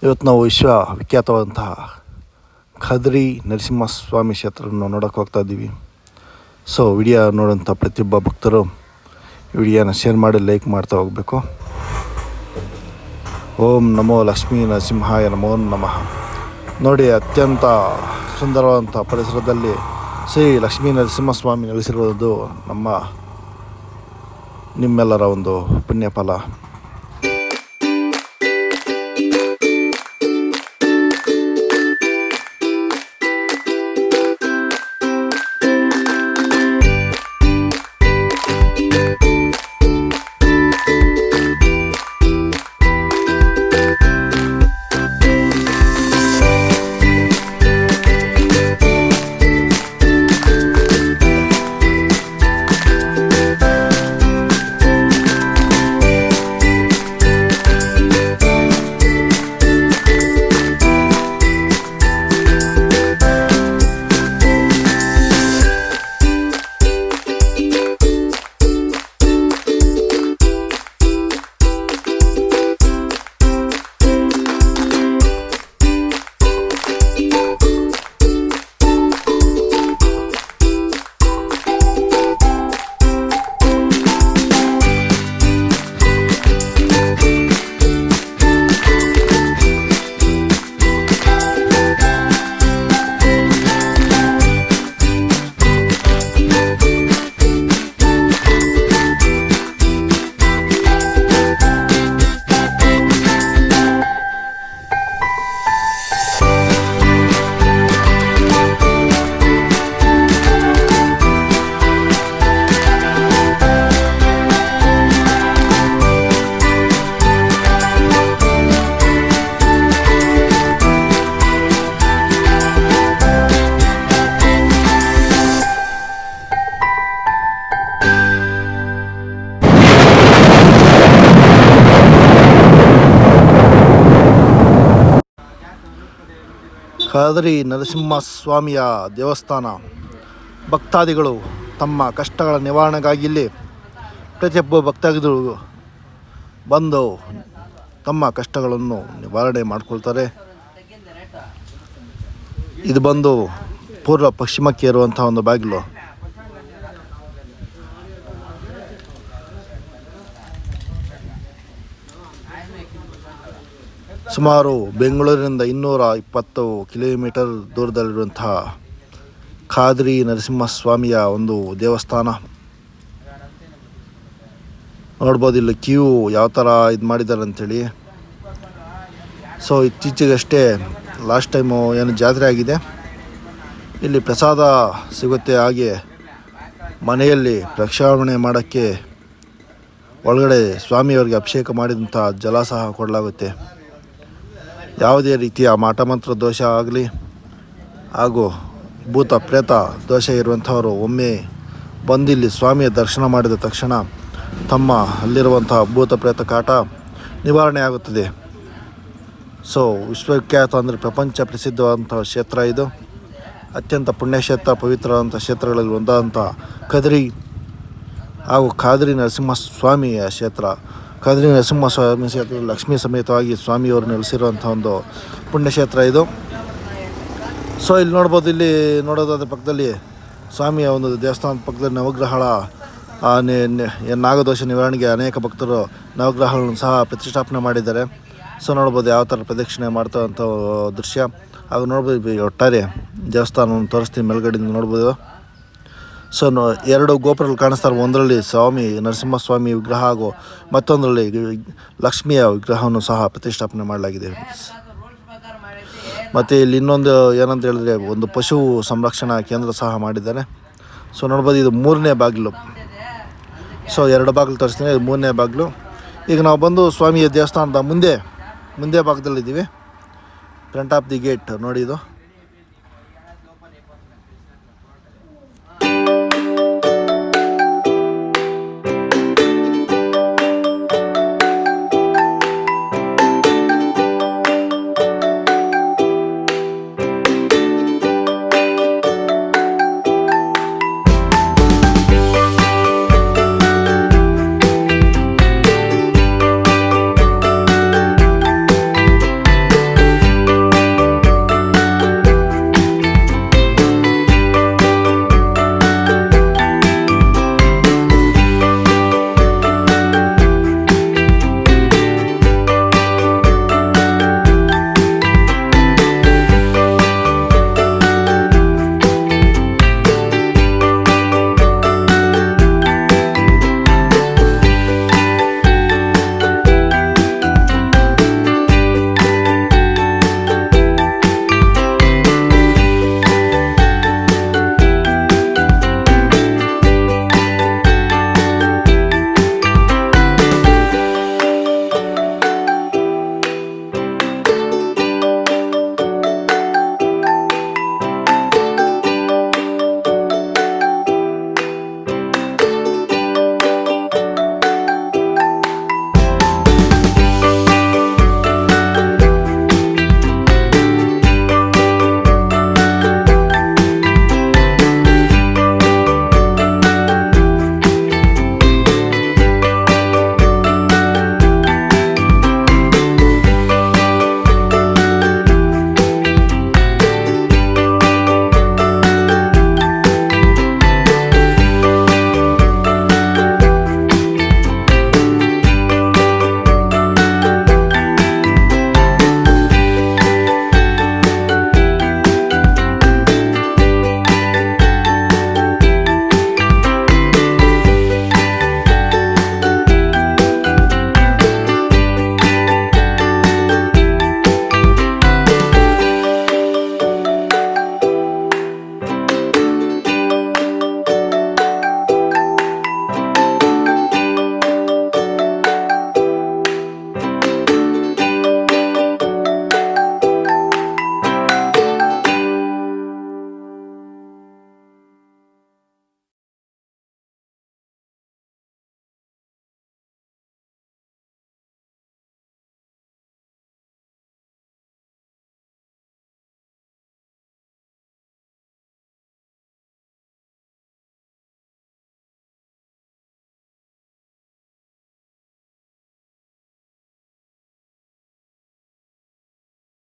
ಇವತ್ತು ನಾವು ವಿಶ್ವವಿಖ್ಯಾತವಾದಂತಹ ಖಾದ್ರಿ ನರಸಿಂಹಸ್ವಾಮಿ ಕ್ಷೇತ್ರವನ್ನು ನೋಡೋಕೆ ಹೋಗ್ತಾ ಇದ್ದೀವಿ. ಸೊ ವಿಡಿಯೋ ನೋಡೋಂಥ ಪ್ರತಿಯೊಬ್ಬ ಭಕ್ತರು ವಿಡಿಯೋನ ಶೇರ್ ಮಾಡಿ ಲೈಕ್ ಮಾಡ್ತಾ ಹೋಗಬೇಕು. ಓಂ ನಮೋ ಲಕ್ಷ್ಮೀ ನರಸಿಂಹಾಯ ನಮೋ ನಮಃ. ನೋಡಿ, ಅತ್ಯಂತ ಸುಂದರವಾದಂಥ ಪರಿಸರದಲ್ಲಿ ಶ್ರೀ ಲಕ್ಷ್ಮೀ ನರಸಿಂಹಸ್ವಾಮಿ ನೆಲೆಸಿರುವುದು ನಿಮ್ಮೆಲ್ಲರ ಒಂದು ಪುಣ್ಯ ಫಲ. ಖಾದ್ರಿ ನರಸಿಂಹಸ್ವಾಮಿಯ ದೇವಸ್ಥಾನ. ಭಕ್ತಾದಿಗಳು ತಮ್ಮ ಕಷ್ಟಗಳ ನಿವಾರಣೆಗಾಗಿ ಇಲ್ಲಿ ಪ್ರತಿಯೊಬ್ಬ ಭಕ್ತಾದಿಗಳು ಬಂದು ತಮ್ಮ ಕಷ್ಟಗಳನ್ನು ನಿವಾರಣೆ ಮಾಡಿಕೊಳ್ತಾರೆ. ಇದು ಬಂದು ಪೂರ್ವ ಪಶ್ಚಿಮಕ್ಕೆ ಇರುವಂಥ ಒಂದು ಬಾಗಿಲು. ಸುಮಾರು ಬೆಂಗಳೂರಿನಿಂದ 220 ಕಿಲೋಮೀಟರ್ ದೂರದಲ್ಲಿರುವಂತಹ ಖಾದ್ರಿ ನರಸಿಂಹಸ್ವಾಮಿಯ ಒಂದು ದೇವಸ್ಥಾನ. ನೋಡ್ಬೋದು ಇಲ್ಲಿ ಕ್ಯೂ ಯಾವ ಥರ ಇದು ಮಾಡಿದ್ದಾರೆ ಅಂಥೇಳಿ. ಸೊ ಇತ್ತೀಚೆಗಷ್ಟೇ ಲಾಸ್ಟ್ ಟೈಮು ಏನು ಜಾತ್ರೆ ಆಗಿದೆ, ಇಲ್ಲಿ ಪ್ರಸಾದ ಸಿಗುತ್ತೆ. ಹಾಗೆ ಮನೆಯಲ್ಲಿ ಪ್ರಕ್ಷಾಳನೆ ಮಾಡೋಕ್ಕೆ ಒಳಗಡೆ ಸ್ವಾಮಿಯವರಿಗೆ ಅಭಿಷೇಕ ಮಾಡಿದಂಥ ಜಲ ಸಹ ಕೊಡಲಾಗುತ್ತೆ. ಯಾವುದೇ ರೀತಿಯ ಮಾಟಮಂತ್ರ ದೋಷ ಆಗಲಿ ಹಾಗೂ ಭೂತ ಪ್ರೇತ ದೋಷ ಇರುವಂಥವರು ಒಮ್ಮೆ ಬಂದಿಲ್ಲಿ ಸ್ವಾಮಿಯ ದರ್ಶನ ಮಾಡಿದ ತಕ್ಷಣ ತಮ್ಮ ಅಲ್ಲಿರುವಂಥ ಭೂತ ಪ್ರೇತ ಕಾಟ ನಿವಾರಣೆ ಆಗುತ್ತದೆ. ಸೊ ವಿಶ್ವವಿಖ್ಯಾತ ಅಂದರೆ ಪ್ರಪಂಚ ಪ್ರಸಿದ್ಧವಾದಂಥ ಕ್ಷೇತ್ರ ಇದು. ಅತ್ಯಂತ ಪುಣ್ಯಕ್ಷೇತ್ರ, ಪವಿತ್ರವಾದಂಥ ಕ್ಷೇತ್ರಗಳಲ್ಲಿ ಒಂದಾದಂಥ ಖಾದ್ರಿ ಹಾಗೂ ಖಾದ್ರಿ ನರಸಿಂಹಸ್ವಾಮಿಯ ಕ್ಷೇತ್ರ. ಖಾದ್ರಿ ನರಸಿಂಹಸ್ವಾಮಿ ಕ್ಷೇತ್ರ ಲಕ್ಷ್ಮೀ ಸಮೇತವಾಗಿ ಸ್ವಾಮಿಯವರು ನೆಲೆಸಿರುವಂಥ ಒಂದು ಪುಣ್ಯಕ್ಷೇತ್ರ ಇದು. ಸೊ ಇಲ್ಲಿ ನೋಡ್ಬೋದು, ಇಲ್ಲಿ ನೋಡೋದಾದ ಪಕ್ಕದಲ್ಲಿ ಸ್ವಾಮಿಯ ಒಂದು ದೇವಸ್ಥಾನದ ಪಕ್ಕದಲ್ಲಿ ನವಗ್ರಹಗಳ ನಾಗದೋಷ ನಿವಾರಣೆಗೆ ಅನೇಕ ಭಕ್ತರು ನವಗ್ರಹಗಳನ್ನು ಸಹ ಪ್ರತಿಷ್ಠಾಪನೆ ಮಾಡಿದ್ದಾರೆ. ಸೊ ನೋಡ್ಬೋದು ಯಾವ ಥರ ಪ್ರದಕ್ಷಿಣೆ ಮಾಡ್ತಕ್ಕಂಥ ದೃಶ್ಯ. ಹಾಗೂ ನೋಡ್ಬೋದು ಒಟ್ಟಾರೆ ದೇವಸ್ಥಾನವನ್ನು ತೋರಿಸ್ತೀವಿ ಮೇಲ್ಗಡೆಯಿಂದ ನೋಡ್ಬೋದು. ಸೊ 2 ಗೋಪುರಗಳು ಕಾಣಿಸ್ತಾರೆ. ಒಂದರಲ್ಲಿ ಸ್ವಾಮಿ ನರಸಿಂಹಸ್ವಾಮಿ ವಿಗ್ರಹ ಹಾಗೂ ಮತ್ತೊಂದರಲ್ಲಿ ಲಕ್ಷ್ಮಿಯ ವಿಗ್ರಹವನ್ನು ಸಹ ಪ್ರತಿಷ್ಠಾಪನೆ ಮಾಡಲಾಗಿದೆ. ಮತ್ತು ಇಲ್ಲಿ ಇನ್ನೊಂದು ಏನಂತ ಹೇಳಿದ್ರೆ ಒಂದು ಪಶು ಸಂರಕ್ಷಣಾ ಕೇಂದ್ರ ಸಹ ಮಾಡಿದ್ದಾರೆ. ಸೊ ನೋಡ್ಬೋದು, ಇದು 3ನೇ ಬಾಗಿಲು. ಸೊ 2 ಬಾಗಿಲು ತೋರಿಸ್ತೀನಿ, ಇದು 3ನೇ ಬಾಗಿಲು. ಈಗ ನಾವು ಬಂದು ಸ್ವಾಮಿಯ ದೇವಸ್ಥಾನದ ಮುಂದೆ ಭಾಗದಲ್ಲಿದ್ದೀವಿ. ಫ್ರಂಟ್ ಆಫ್ ದಿ ಗೇಟ್ ನೋಡಿ ಇದು.